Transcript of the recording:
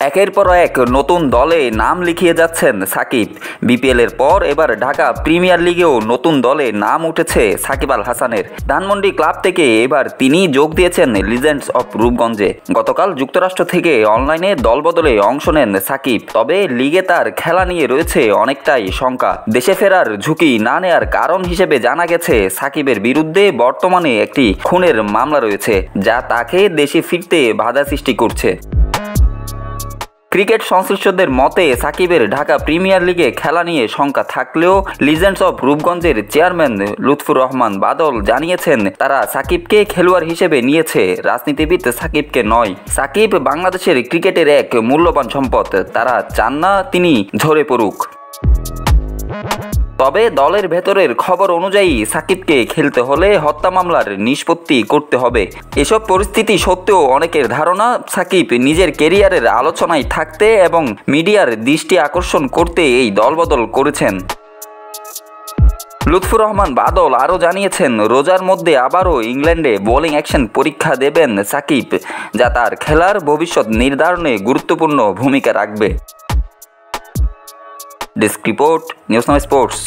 একের পর এক নতুন দলে নাম লিখিয়ে যাচ্ছেন সাকিব। বিপিএলের পর এবার ঢাকা প্রিমিয়ার লিগেও নতুন দলে নাম উঠেছে সাকিব আল হাসানের। ধানমন্ডি ক্লাব থেকে এবার তিনি যোগ দিয়েছেন লিজেন্ডস অফ রূপগঞ্জে। গতকাল যুক্তরাষ্ট্র থেকে অনলাইনে দলবদলে অংশ নেন সাকিব। তবে লিগে তার খেলা নিয়ে রয়েছে অনেকটাই শঙ্কা। দেশে ফেরার ঝুঁকি না নেয়ার কারণ হিসেবে জানা গেছে সাকিবের বিরুদ্ধে বর্তমানে একটি খুনের মামলা রয়েছে, যা তাকে দেশে ফিরতে বাধা সৃষ্টি করছে। ক্রিকেট সংশ্লিষ্টদের মতে সাকিবের ঢাকা প্রিমিয়ার লিগে খেলা নিয়ে শঙ্কা থাকলেও লিজেন্ডস অফ রূপগঞ্জের চেয়ারম্যান লুৎফুর রহমান বাদল জানিয়েছেন তারা সাকিবকে খেলোয়াড় হিসেবে নিয়েছে, রাজনীতিবিদ সাকিবকে নয়। সাকিব বাংলাদেশের ক্রিকেটের এক মূল্যবান সম্পদ, তারা চান না তিনি ঝরে পড়ুক। তবে দলের ভেতরের খবর অনুযায়ী সাকিবকে খেলতে হলে হত্যা মামলার নিষ্পত্তি করতে হবে। এসব পরিস্থিতি সত্ত্বেও অনেকের ধারণা সাকিব নিজের কেরিয়ারের আলোচনায় থাকতে এবং মিডিয়ার দৃষ্টি আকর্ষণ করতে এই দলবদল করেছেন। লুৎফুর রহমান বাদল আরও জানিয়েছেন রোজার মধ্যে আবারও ইংল্যান্ডে বোলিং অ্যাকশন পরীক্ষা দেবেন সাকিব, যা তার খেলার ভবিষ্যৎ নির্ধারণে গুরুত্বপূর্ণ ভূমিকা রাখবে। Desk report, news now sports.